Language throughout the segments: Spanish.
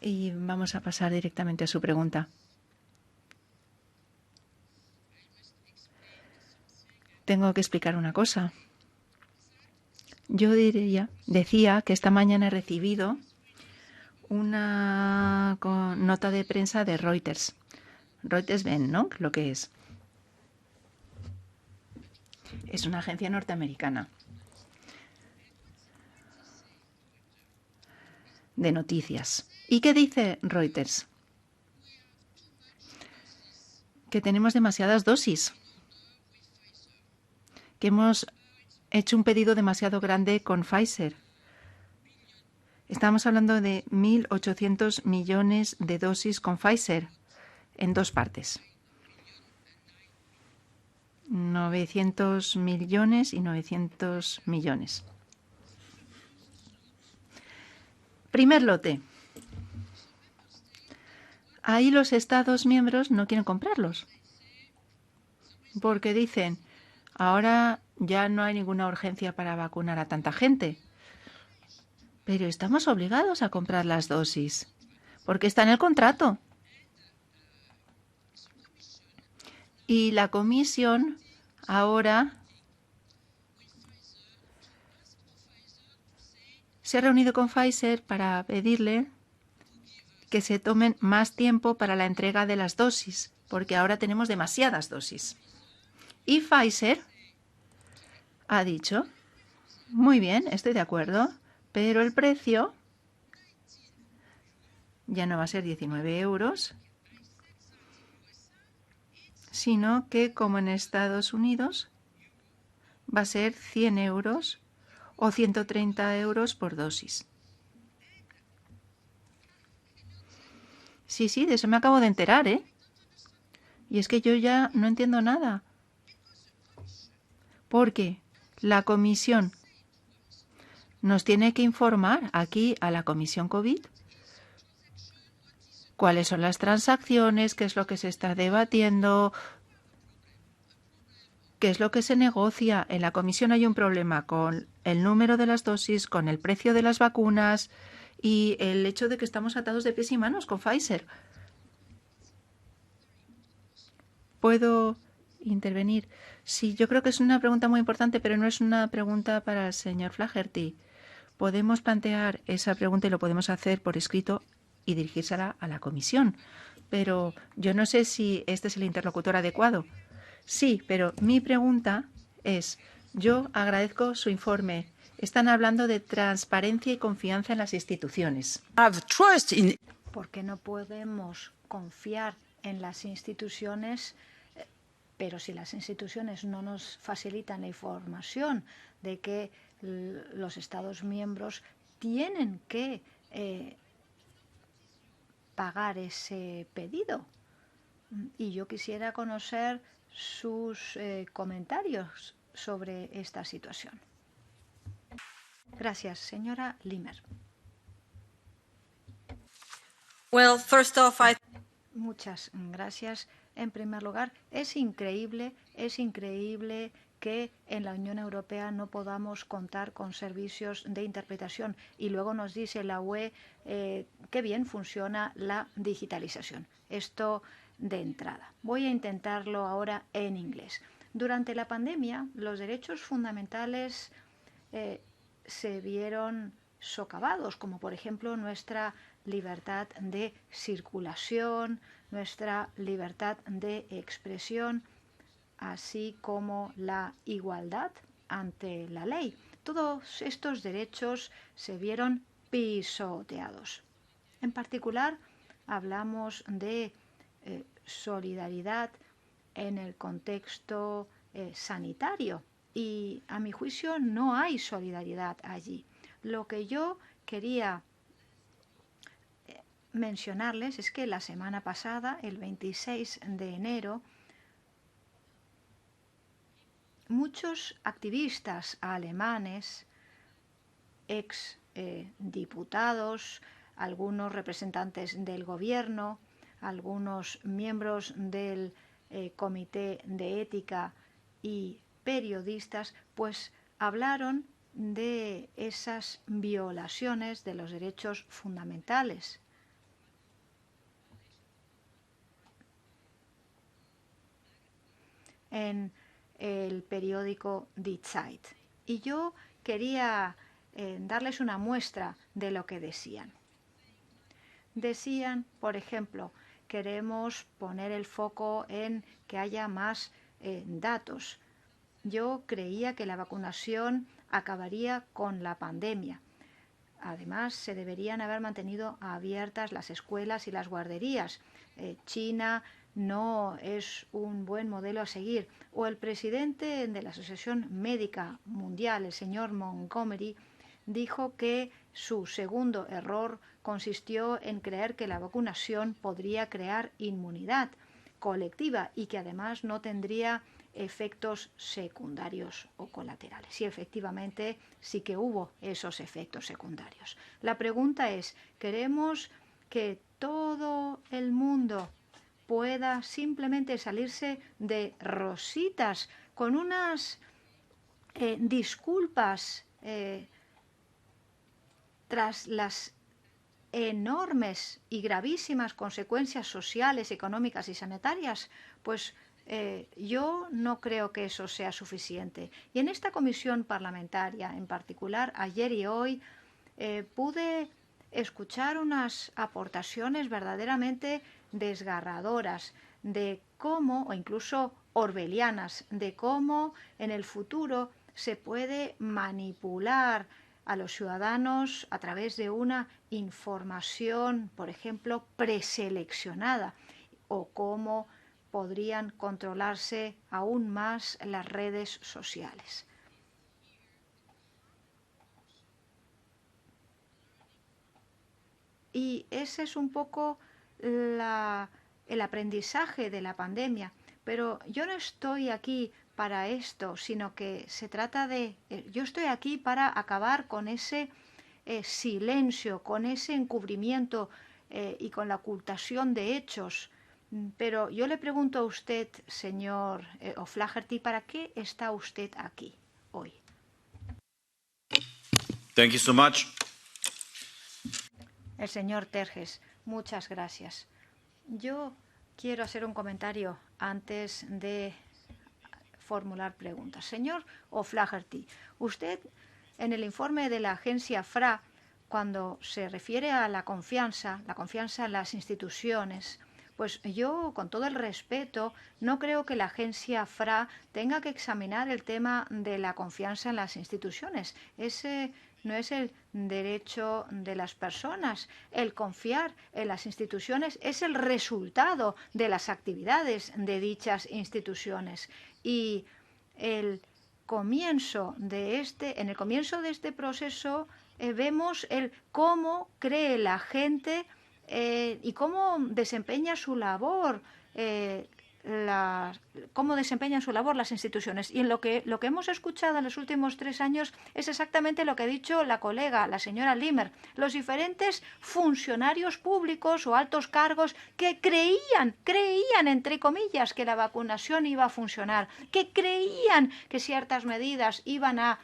Y vamos a pasar directamente a su pregunta. Tengo que explicar una cosa. Yo decía que esta mañana he recibido una nota de prensa de Reuters. Reuters ven, ¿no? Lo que es. Es una agencia norteamericana de noticias. ¿Y qué dice Reuters? Que tenemos demasiadas dosis. Que hemos hecho un pedido demasiado grande con Pfizer. Estamos hablando de 1.800 millones de dosis con Pfizer en dos partes. 900 millones y 900 millones. Primer lote. Ahí los Estados miembros no quieren comprarlos. Porque dicen, ahora ya no hay ninguna urgencia para vacunar a tanta gente. Pero estamos obligados a comprar las dosis. Porque está en el contrato. Y la Comisión ahora se ha reunido con Pfizer para pedirle que se tomen más tiempo para la entrega de las dosis, porque ahora tenemos demasiadas dosis. Y Pfizer ha dicho, muy bien, estoy de acuerdo, pero el precio ya no va a ser 19 euros, sino que como en Estados Unidos va a ser 100 euros o 130 euros por dosis. Sí, sí, de eso me acabo de enterar, ¿eh? Y es que yo ya no entiendo nada. Porque la Comisión nos tiene que informar aquí a la Comisión COVID cuáles son las transacciones, qué es lo que se está debatiendo, qué es lo que se negocia. En la Comisión hay un problema con el número de las dosis, con el precio de las vacunas y el hecho de que estamos atados de pies y manos con Pfizer. ¿Puedo intervenir? Sí, yo creo que es una pregunta muy importante, pero no es una pregunta para el señor Flaherty. Podemos plantear esa pregunta y lo podemos hacer por escrito y dirigírsela a la comisión. Pero yo no sé si este es el interlocutor adecuado. Sí, pero mi pregunta es, yo agradezco su informe. Están hablando de transparencia y confianza en las instituciones. Porque no podemos confiar en las instituciones, pero si las instituciones no nos facilitan la información de que los Estados miembros tienen que pagar ese pedido. Y yo quisiera conocer sus comentarios sobre esta situación. Gracias, señora Limer. Well, first off, Muchas gracias. En primer lugar, es increíble que en la Unión Europea no podamos contar con servicios de interpretación. Y luego nos dice la UE qué bien funciona la digitalización. Esto de entrada. Voy a intentarlo ahora en inglés. Durante la pandemia, los derechos fundamentales se vieron socavados, como por ejemplo nuestra libertad de circulación, nuestra libertad de expresión, así como la igualdad ante la ley. Todos estos derechos se vieron pisoteados. En particular, hablamos de solidaridad en el contexto sanitario y, a mi juicio, no hay solidaridad allí. Lo que yo quería mencionarles es que la semana pasada, el 26 de enero, muchos activistas alemanes, ex diputados, algunos representantes del gobierno, algunos miembros del Comité de Ética y periodistas, pues hablaron de esas violaciones de los derechos fundamentales. en el periódico Die Zeit. Y yo quería darles una muestra de lo que decían. Decían, por ejemplo, queremos poner el foco en que haya más datos. Yo creía que la vacunación acabaría con la pandemia. Además, se deberían haber mantenido abiertas las escuelas y las guarderías. China no es un buen modelo a seguir. O el presidente de la Asociación Médica Mundial, el señor Montgomery, dijo que su segundo error consistió en creer que la vacunación podría crear inmunidad colectiva y que además no tendría efectos secundarios o colaterales. Y efectivamente sí que hubo esos efectos secundarios. La pregunta es, ¿queremos que todo el mundo pueda simplemente salirse de rositas con unas disculpas tras las enormes y gravísimas consecuencias sociales, económicas y sanitarias? Pues yo no creo que eso sea suficiente. Y en esta comisión parlamentaria, en particular, ayer y hoy, pude escuchar unas aportaciones verdaderamente desgarradoras de cómo, o incluso orwellianas, de cómo en el futuro se puede manipular a los ciudadanos a través de una información, por ejemplo, preseleccionada, o cómo podrían controlarse aún más las redes sociales. Y ese es un poco el aprendizaje de la pandemia. Pero yo no estoy aquí para esto, sino que se trata de... yo estoy aquí para acabar con ese silencio, con ese encubrimiento y con la ocultación de hechos. Pero yo le pregunto a usted, señor O'Flaherty, ¿para qué está usted aquí hoy? Thank you so much. El señor Terges, muchas gracias. Yo quiero hacer un comentario antes de formular preguntas. Señor O'Flaherty, usted en el informe de la agencia FRA, cuando se refiere a la confianza en las instituciones, pues yo, con todo el respeto, no creo que la agencia FRA tenga que examinar el tema de la confianza en las instituciones. Ese no es el derecho de las personas. El confiar en las instituciones es el resultado de las actividades de dichas instituciones. Y en el comienzo de este proceso vemos cómo cree la gente y cómo desempeña su labor las instituciones. Y en lo que hemos escuchado en los últimos 3 años es exactamente lo que ha dicho la colega, la señora Limer. Los diferentes funcionarios públicos o altos cargos que creían, entre comillas, que la vacunación iba a funcionar, que creían que ciertas medidas iban a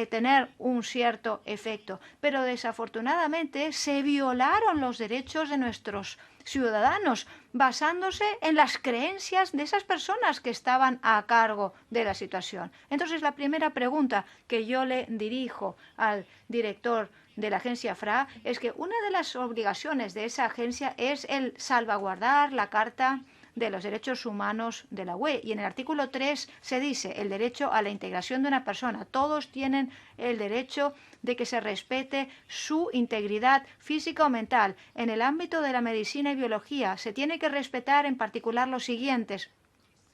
tener un cierto efecto. Pero desafortunadamente se violaron los derechos de nuestros ciudadanos basándose en las creencias de esas personas que estaban a cargo de la situación. Entonces, la primera pregunta que yo le dirijo al director de la agencia FRA es que una de las obligaciones de esa agencia es el salvaguardar la Carta de los Derechos Humanos de la UE. Y en el artículo 3 se dice el derecho a la integración de una persona. Todos tienen el derecho de que se respete su integridad física o mental. En el ámbito de la medicina y biología se tiene que respetar en particular los siguientes: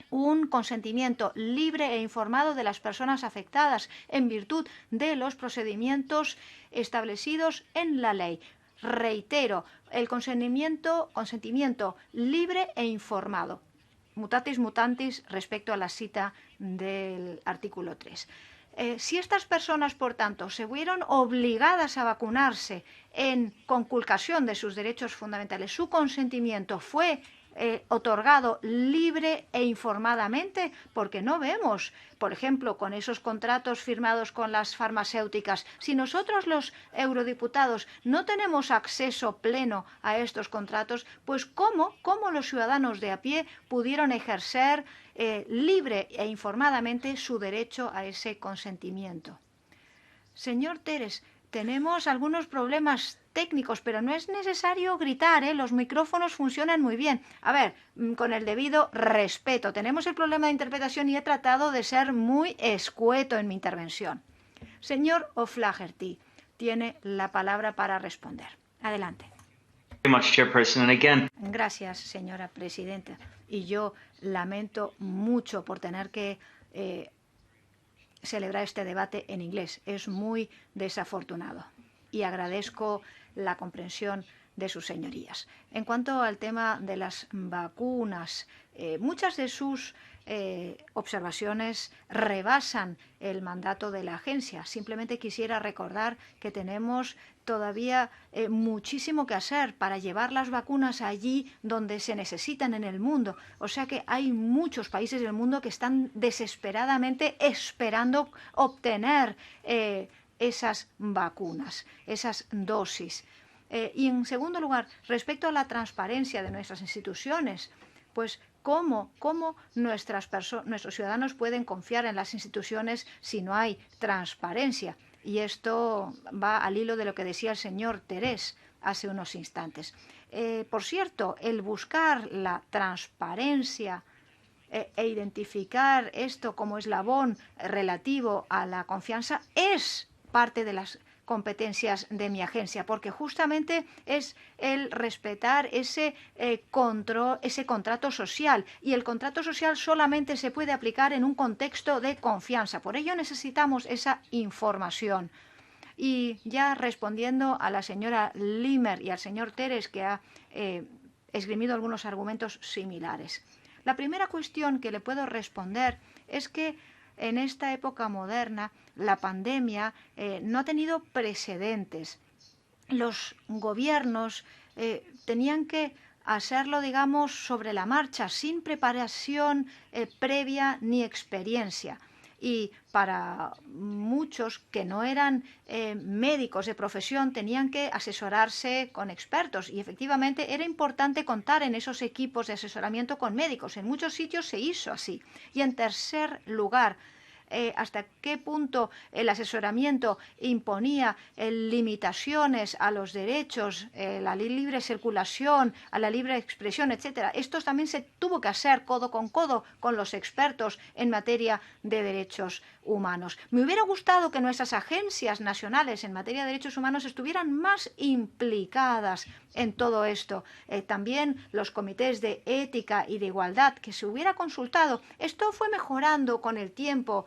un consentimiento libre e informado de las personas afectadas en virtud de los procedimientos establecidos en la ley. Reitero, el consentimiento libre e informado. Mutatis mutandis respecto a la cita del artículo 3. Si estas personas, por tanto, se vieron obligadas a vacunarse en conculcación de sus derechos fundamentales, su consentimiento fue otorgado libre e informadamente, porque no vemos, por ejemplo, con esos contratos firmados con las farmacéuticas, si nosotros los eurodiputados no tenemos acceso pleno a estos contratos, pues ¿cómo los ciudadanos de a pie pudieron ejercer libre e informadamente su derecho a ese consentimiento. Señor Teres, tenemos algunos problemas técnicos, pero no es necesario gritar, ¿eh? Los micrófonos funcionan muy bien. A ver, con el debido respeto, tenemos el problema de interpretación y he tratado de ser muy escueto en mi intervención. Señor O'Flaherty, tiene la palabra para responder. Adelante. Gracias, señora presidenta. Y yo lamento mucho por tener que celebrar este debate en inglés. Es muy desafortunado y agradezco la comprensión de sus señorías. En cuanto al tema de las vacunas, muchas de sus observaciones rebasan el mandato de la agencia. Simplemente quisiera recordar que tenemos todavía muchísimo que hacer para llevar las vacunas allí donde se necesitan en el mundo. O sea que hay muchos países del mundo que están desesperadamente esperando obtener esas vacunas, esas dosis. Y en segundo lugar, respecto a la transparencia de nuestras instituciones, pues ¿cómo nuestros ciudadanos pueden confiar en las instituciones si no hay transparencia? Y esto va al hilo de lo que decía el señor Terés hace unos instantes. Por cierto, el buscar la transparencia e identificar esto como eslabón relativo a la confianza es parte de las competencias de mi agencia, porque justamente es el respetar ese control, ese contrato social, y el contrato social solamente se puede aplicar en un contexto de confianza. Por ello necesitamos esa información. Y ya respondiendo a la señora Limer y al señor Teres, que ha esgrimido algunos argumentos similares. La primera cuestión que le puedo responder es que en esta época moderna la pandemia no ha tenido precedentes. Los gobiernos tenían que hacerlo, digamos, sobre la marcha, sin preparación previa ni experiencia. Y para muchos que no eran médicos de profesión tenían que asesorarse con expertos y efectivamente era importante contar en esos equipos de asesoramiento con médicos. En muchos sitios se hizo así. Y en tercer lugar, hasta qué punto el asesoramiento imponía limitaciones a los derechos, la libre circulación, a la libre expresión, etcétera. Esto también se tuvo que hacer codo con los expertos en materia de derechos humanos. Me hubiera gustado que nuestras agencias nacionales en materia de derechos humanos estuvieran más implicadas en todo esto. También los comités de ética y de igualdad, que se hubiera consultado. Esto fue mejorando con el tiempo.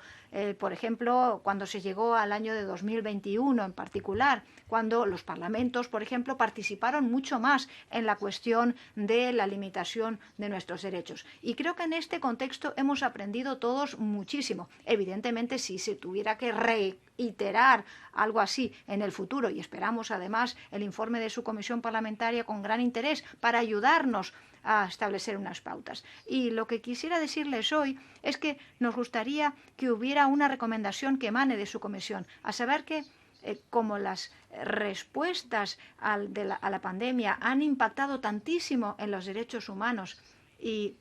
Por ejemplo, cuando se llegó al año de 2021 en particular, cuando los parlamentos, por ejemplo, participaron mucho más en la cuestión de la limitación de nuestros derechos. Y creo que en este contexto hemos aprendido todos muchísimo. Evidentemente, si se tuviera que reiterar algo así en el futuro, y esperamos además el informe de su comisión parlamentaria con gran interés para ayudarnos a establecer unas pautas. Y lo que quisiera decirles hoy es que nos gustaría que hubiera una recomendación que emane de su comisión, a saber que como las respuestas a la pandemia han impactado tantísimo en los derechos humanos y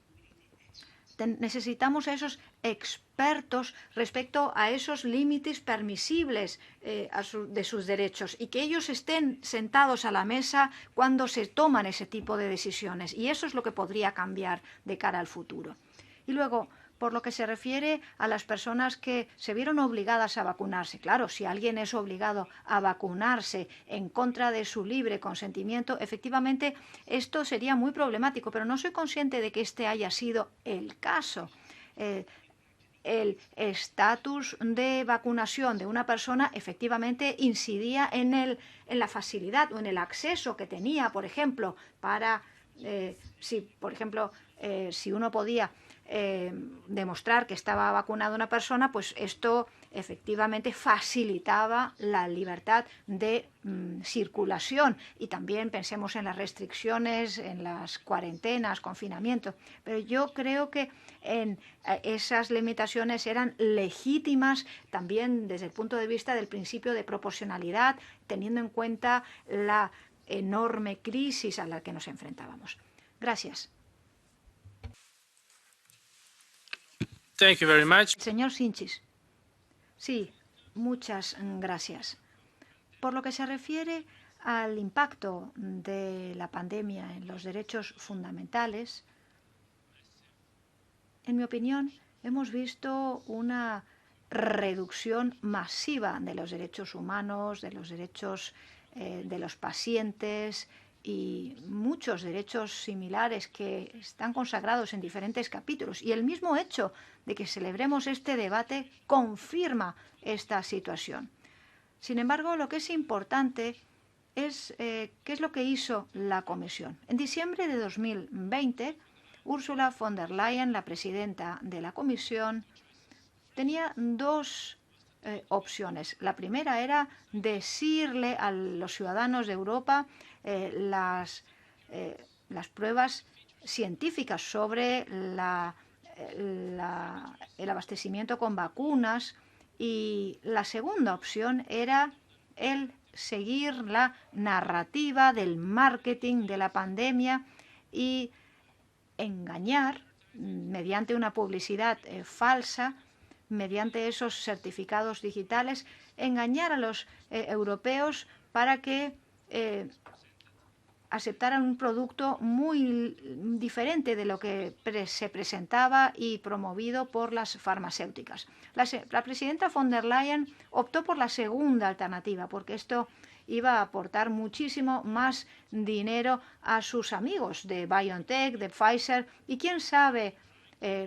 necesitamos a esos expertos respecto a esos límites permisibles de sus derechos y que ellos estén sentados a la mesa cuando se toman ese tipo de decisiones. Y eso es lo que podría cambiar de cara al futuro. Y luego, por lo que se refiere a las personas que se vieron obligadas a vacunarse. Claro, si alguien es obligado a vacunarse en contra de su libre consentimiento, efectivamente esto sería muy problemático, pero no soy consciente de que este haya sido el caso. El estatus de vacunación de una persona efectivamente incidía en la facilidad o en el acceso que tenía, por ejemplo, para, si uno podía demostrar que estaba vacunada una persona, pues esto efectivamente facilitaba la libertad de circulación. Y también pensemos en las restricciones, en las cuarentenas, confinamiento. Pero yo creo que esas limitaciones eran legítimas también desde el punto de vista del principio de proporcionalidad, teniendo en cuenta la enorme crisis a la que nos enfrentábamos. Gracias. Thank you very much. Señor Sinchis. Sí, muchas gracias. Por lo que se refiere al impacto de la pandemia en los derechos fundamentales, en mi opinión, hemos visto una reducción masiva de los derechos humanos, de los derechos de los pacientes y muchos derechos similares que están consagrados en diferentes capítulos. Y el mismo hecho de que celebremos este debate confirma esta situación. Sin embargo, lo que es importante es qué es lo que hizo la Comisión. En diciembre de 2020, Ursula von der Leyen, la presidenta de la Comisión, tenía dos opciones. La primera era decirle a los ciudadanos de Europa las pruebas científicas sobre el abastecimiento con vacunas, y la segunda opción era el seguir la narrativa del marketing de la pandemia y engañar mediante una publicidad falsa, mediante esos certificados digitales, engañar a los europeos para que aceptaran un producto muy diferente de lo que se presentaba y promovido por las farmacéuticas. La presidenta von der Leyen optó por la segunda alternativa, porque esto iba a aportar muchísimo más dinero a sus amigos de BioNTech, de Pfizer, y quién sabe,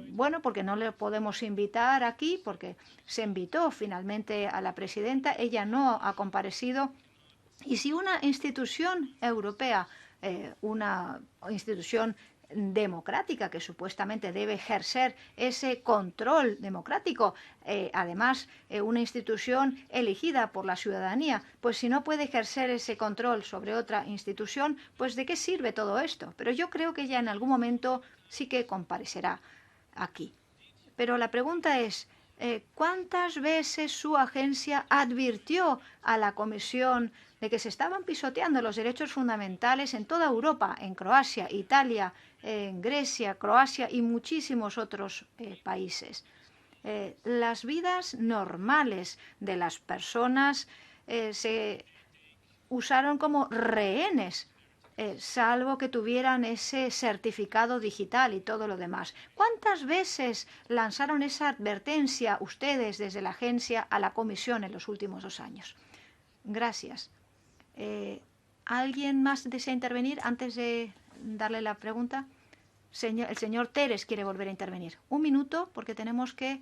bueno, porque no le podemos invitar aquí, porque se invitó finalmente a la presidenta, ella no ha comparecido. Y si una institución europea, una institución democrática que supuestamente debe ejercer ese control democrático, además una institución elegida por la ciudadanía, pues si no puede ejercer ese control sobre otra institución, pues ¿de qué sirve todo esto? Pero yo creo que ya en algún momento sí que comparecerá aquí. Pero la pregunta es, ¿cuántas veces su agencia advirtió a la Comisión de que se estaban pisoteando los derechos fundamentales en toda Europa, en Croacia, Italia, en Grecia, Croacia y muchísimos otros países? Las vidas normales de las personas se usaron como rehenes, salvo que tuvieran ese certificado digital y todo lo demás. ¿Cuántas veces lanzaron esa advertencia ustedes desde la agencia a la Comisión en los últimos 2 años? Gracias. ¿Alguien más desea intervenir antes de darle la pregunta? El señor Teres quiere volver a intervenir. 1 minuto, porque tenemos que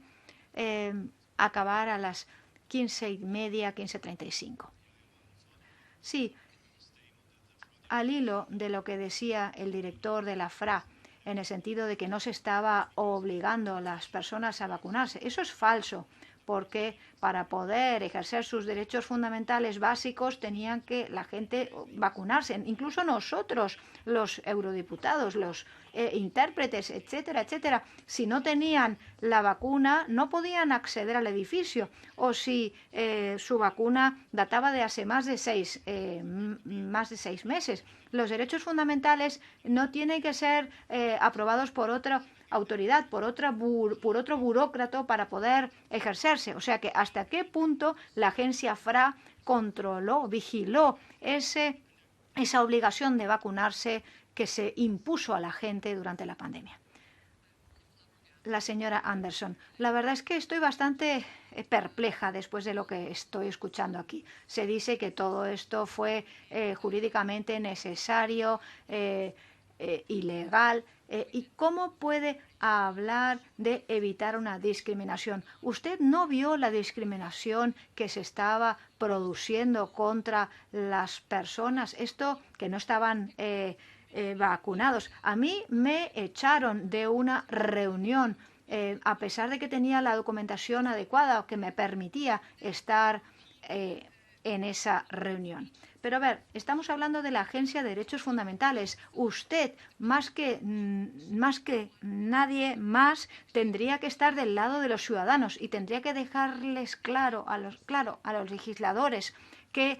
acabar a las 15:30, 15:35. Sí, al hilo de lo que decía el director de la FRA, en el sentido de que no se estaba obligando a las personas a vacunarse. Eso es falso, porque para poder ejercer sus derechos fundamentales básicos tenían que la gente vacunarse. Incluso nosotros, los eurodiputados, los intérpretes, etcétera, etcétera, si no tenían la vacuna no podían acceder al edificio, o si su vacuna databa de hace más de 6 meses. Los derechos fundamentales no tienen que ser aprobados por otra autoridad, por otro burócrata para poder ejercerse. O sea que hasta qué punto la agencia FRA controló, vigiló esa obligación de vacunarse que se impuso a la gente durante la pandemia. La señora Anderson, la verdad es que estoy bastante perpleja después de lo que estoy escuchando aquí. Se dice que todo esto fue jurídicamente necesario, ilegal. ¿Y cómo puede hablar de evitar una discriminación? ¿Usted no vio la discriminación que se estaba produciendo contra las personas, esto que no estaban vacunados? A mí me echaron de una reunión a pesar de que tenía la documentación adecuada que me permitía estar en esa reunión. Pero a ver, estamos hablando de la Agencia de Derechos Fundamentales. Usted, más que nadie más, tendría que estar del lado de los ciudadanos y tendría que dejarles claro a los legisladores que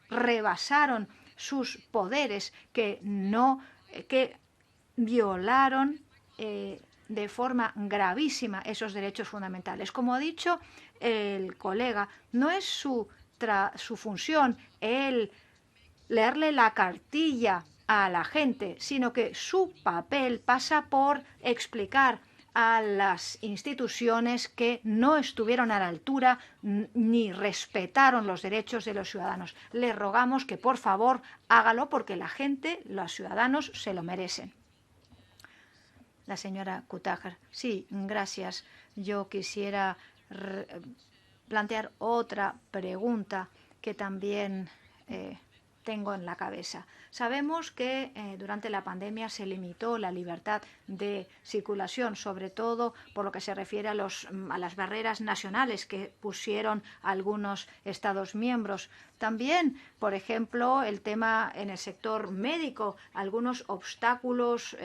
rebasaron sus poderes, que violaron de forma gravísima esos derechos fundamentales. Como ha dicho el colega, no es su función el leerle la cartilla a la gente, sino que su papel pasa por explicar a las instituciones que no estuvieron a la altura ni respetaron los derechos de los ciudadanos. Le rogamos que por favor hágalo porque la gente, los ciudadanos, se lo merecen. La señora Kutajer. Sí, gracias. Yo quisiera plantear otra pregunta que también tengo en la cabeza. Sabemos que durante la pandemia se limitó la libertad de circulación, sobre todo por lo que se refiere a las barreras nacionales que pusieron algunos Estados miembros. También, por ejemplo, el tema en el sector médico, algunos obstáculos.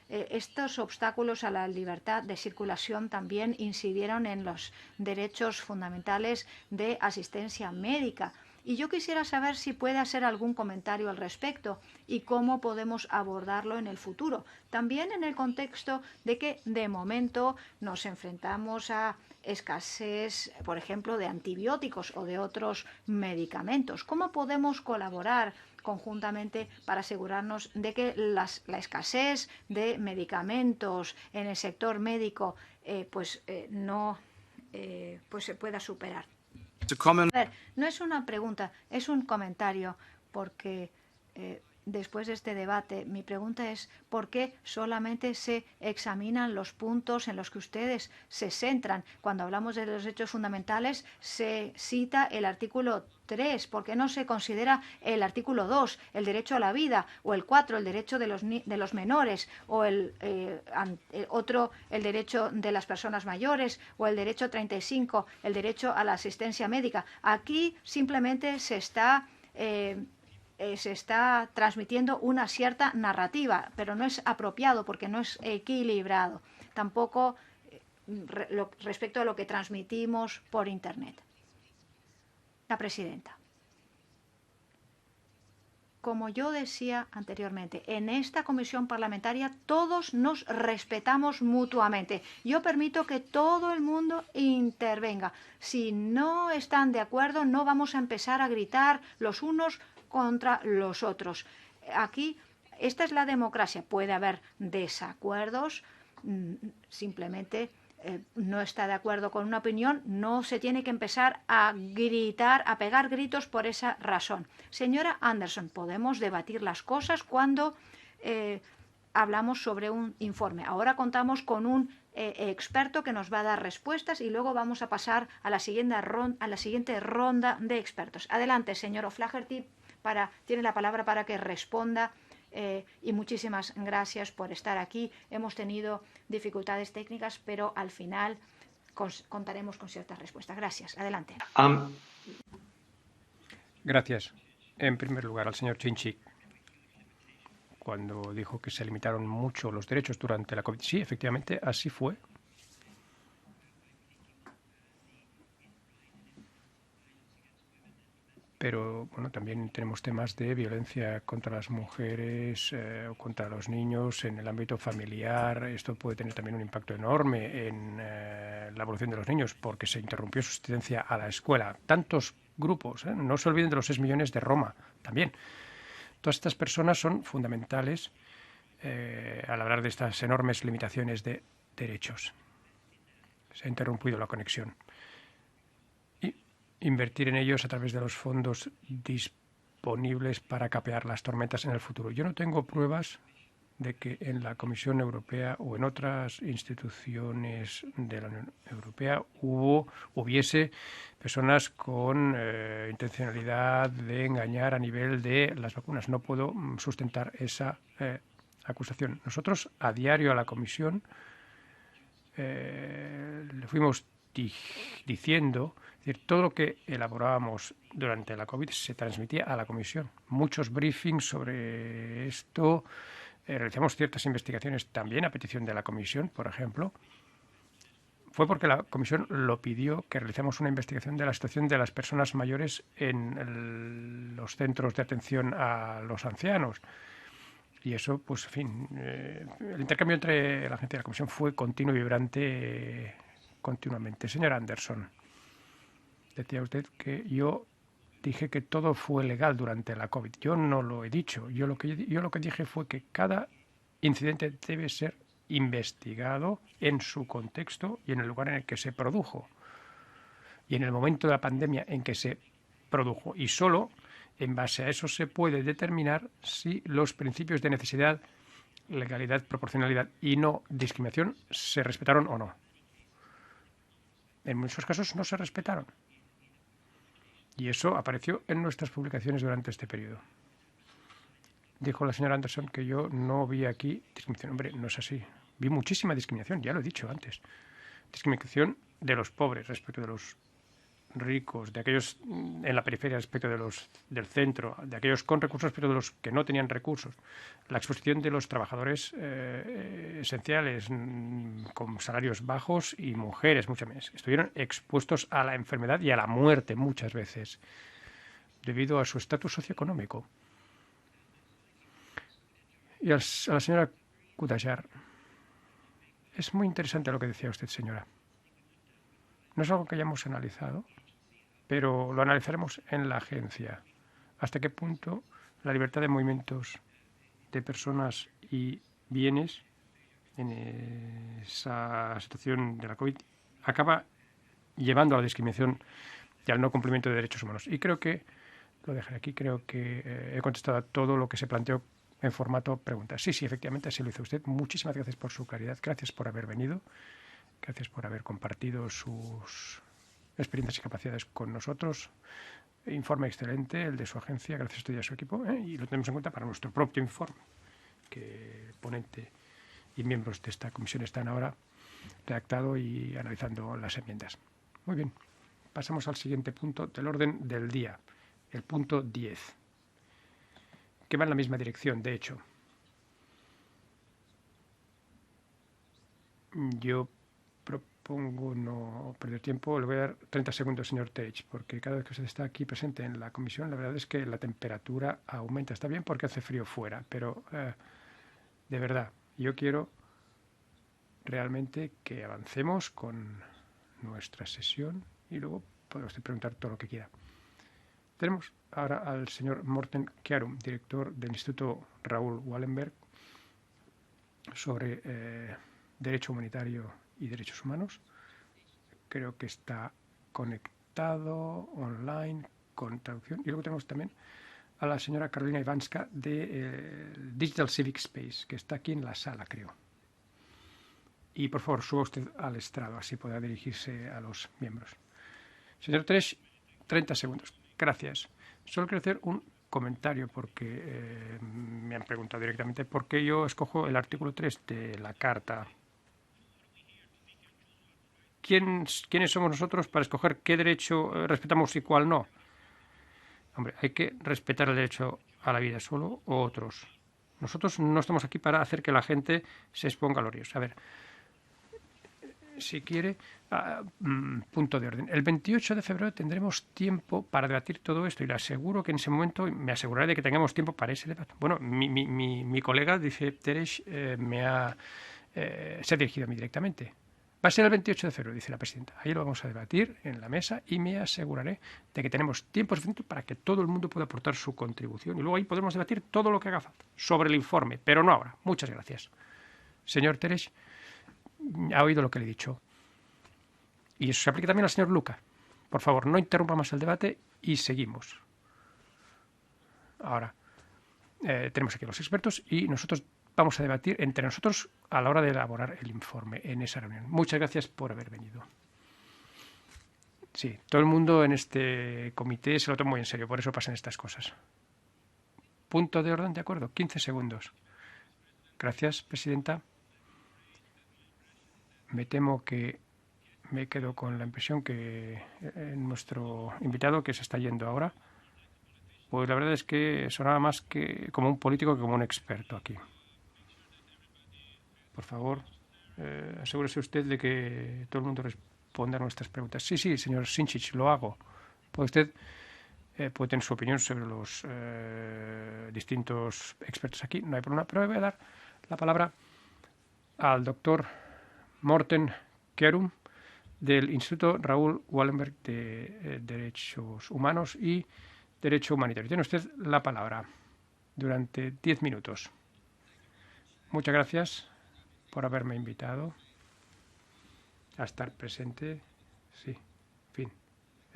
Estos obstáculos a la libertad de circulación también incidieron en los derechos fundamentales de asistencia médica. Y yo quisiera saber si puede hacer algún comentario al respecto y cómo podemos abordarlo en el futuro. También en el contexto de que de momento nos enfrentamos a escasez, por ejemplo, de antibióticos o de otros medicamentos. ¿Cómo podemos colaborar conjuntamente para asegurarnos de que la escasez de medicamentos en el sector médico se pueda superar? A ver, no es una pregunta, es un comentario, porque después de este debate, mi pregunta es ¿por qué solamente se examinan los puntos en los que ustedes se centran? Cuando hablamos de los derechos fundamentales se cita el artículo 3, ¿por qué no se considera el artículo 2, el derecho a la vida, o el 4, el derecho de los menores, o el derecho de las personas mayores, o el derecho 35, el derecho a la asistencia médica? Aquí simplemente se está transmitiendo una cierta narrativa, pero no es apropiado porque no es equilibrado. Tampoco respecto a lo que transmitimos por Internet. La presidenta. Como yo decía anteriormente, en esta comisión parlamentaria todos nos respetamos mutuamente. Yo permito que todo el mundo intervenga. Si no están de acuerdo, no vamos a empezar a gritar los unos contra los otros. Aquí, esta es la democracia. Puede haber desacuerdos, simplemente no está de acuerdo con una opinión, no se tiene que empezar a gritar, a pegar gritos por esa razón. Señora Anderson, podemos debatir las cosas cuando hablamos sobre un informe. Ahora contamos con un experto que nos va a dar respuestas y luego vamos a pasar a la siguiente ronda de expertos. Adelante, señor O'Flaherty, tiene la palabra para que responda. Y muchísimas gracias por estar aquí. Hemos tenido dificultades técnicas, pero al final contaremos con ciertas respuestas. Gracias. Adelante. Gracias. En primer lugar, al señor Chinchik, cuando dijo que se limitaron mucho los derechos durante la COVID. Sí, efectivamente, así fue. Pero bueno, también tenemos temas de violencia contra las mujeres o contra los niños en el ámbito familiar. Esto puede tener también un impacto enorme en la evolución de los niños porque se interrumpió su asistencia a la escuela. Tantos grupos, no se olviden de los 6 millones de Roma también. Todas estas personas son fundamentales al hablar de estas enormes limitaciones de derechos. Se ha interrumpido la conexión. Invertir en ellos a través de los fondos disponibles para capear las tormentas en el futuro. Yo no tengo pruebas de que en la Comisión Europea o en otras instituciones de la Unión Europea hubiese personas con intencionalidad de engañar a nivel de las vacunas. No puedo sustentar esa acusación. Nosotros, a diario a la Comisión, le fuimos diciendo, es decir, todo lo que elaborábamos durante la COVID se transmitía a la Comisión. Muchos briefings sobre esto. Realizamos ciertas investigaciones también a petición de la Comisión, por ejemplo. Fue porque la Comisión lo pidió que realicemos una investigación de la situación de las personas mayores en los centros de atención a los ancianos. Y eso, pues, en fin, el intercambio entre la gente y la Comisión fue continuo y vibrante continuamente. Señor Anderson, decía usted que yo dije que todo fue legal durante la COVID. Yo no lo he dicho. Yo lo que dije fue que cada incidente debe ser investigado en su contexto y en el lugar en el que se produjo y en el momento de la pandemia en que se produjo. Y solo en base a eso se puede determinar si los principios de necesidad, legalidad, proporcionalidad y no discriminación se respetaron o no. En muchos casos no se respetaron. Y eso apareció en nuestras publicaciones durante este periodo. Dijo la señora Anderson que yo no vi aquí discriminación. Hombre, no es así. Vi muchísima discriminación, ya lo he dicho antes. Discriminación de los pobres respecto de los ricos, de aquellos en la periferia respecto de los del centro, de aquellos con recursos respecto de los que no tenían recursos. La exposición de los trabajadores esenciales con salarios bajos y mujeres, muchas veces. Estuvieron expuestos a la enfermedad y a la muerte muchas veces debido a su estatus socioeconómico. Y a la señora Kutashar, es muy interesante lo que decía usted, señora. No es algo que hayamos analizado, pero lo analizaremos en la agencia. ¿Hasta qué punto la libertad de movimientos de personas y bienes en esa situación de la COVID acaba llevando a la discriminación y al no cumplimiento de derechos humanos? Y creo que, lo dejaré aquí, creo que he contestado a todo lo que se planteó en formato preguntas. Sí, efectivamente, así lo hizo usted. Muchísimas gracias por su claridad. Gracias por haber venido. Gracias por haber compartido sus experiencias y capacidades con nosotros. Informe excelente, el de su agencia. Gracias a usted y a su equipo. Y lo tenemos en cuenta para nuestro propio informe, que el ponente y miembros de esta comisión están ahora redactado y analizando las enmiendas. Muy bien. Pasamos al siguiente punto del orden del día, el punto 10. Que va en la misma dirección, de hecho. Yo propongo no perder tiempo. Le voy a dar 30 segundos, señor Terech, porque cada vez que usted está aquí presente en la comisión, la verdad es que la temperatura aumenta. Está bien porque hace frío fuera, pero de verdad, yo quiero realmente que avancemos con nuestra sesión y luego puede usted preguntar todo lo que quiera. Tenemos ahora al señor Morten Kjærum, director del Instituto Raoul Wallenberg, sobre derecho humanitario y derechos humanos. Creo que está conectado online con traducción. Y luego tenemos también a la señora Carolina Ivanska de Digital Civic Space, que está aquí en la sala, creo. Y por favor, suba usted al estrado, así podrá dirigirse a los miembros. Señor Terech, 30 segundos. Gracias. Solo quiero hacer un comentario porque me han preguntado directamente por qué yo escojo el artículo 3 de la Carta. ¿Quiénes somos nosotros para escoger qué derecho respetamos y cuál no? Hombre, hay que respetar el derecho a la vida solo o otros. Nosotros no estamos aquí para hacer que la gente se exponga a los riesgos. A ver, si quiere, punto de orden. El 28 de febrero tendremos tiempo para debatir todo esto y le aseguro que en ese momento me aseguraré de que tengamos tiempo para ese debate. Bueno, mi colega, dice Terech, se ha dirigido a mí directamente. Va a ser el 28 de febrero, dice la presidenta. Ahí lo vamos a debatir en la mesa y me aseguraré de que tenemos tiempo suficiente para que todo el mundo pueda aportar su contribución. Y luego ahí podremos debatir todo lo que haga falta sobre el informe, pero no ahora. Muchas gracias. Señor Terech, ha oído lo que le he dicho. Y eso se aplica también al señor Luca. Por favor, no interrumpa más el debate y seguimos. Ahora, tenemos aquí a los expertos y nosotros vamos a debatir entre nosotros a la hora de elaborar el informe en esa reunión. Muchas gracias por haber venido. Sí, todo el mundo en este comité se lo toma muy en serio, por eso pasan estas cosas. Punto de orden, de acuerdo, 15 segundos. Gracias, presidenta. Me temo que me quedo con la impresión que nuestro invitado, que se está yendo ahora, pues la verdad es que sonaba más que como un político que como un experto aquí. Por favor, asegúrese usted de que todo el mundo responda a nuestras preguntas. Sí, señor Sinčić, lo hago. ¿Puede usted puede tener su opinión sobre los distintos expertos aquí, no hay problema, pero voy a dar la palabra al doctor Morten Kerum del Instituto Raúl Wallenberg de Derechos Humanos y Derecho Humanitario. Tiene usted la palabra durante 10 minutos. Muchas gracias por haberme invitado a estar presente. Sí.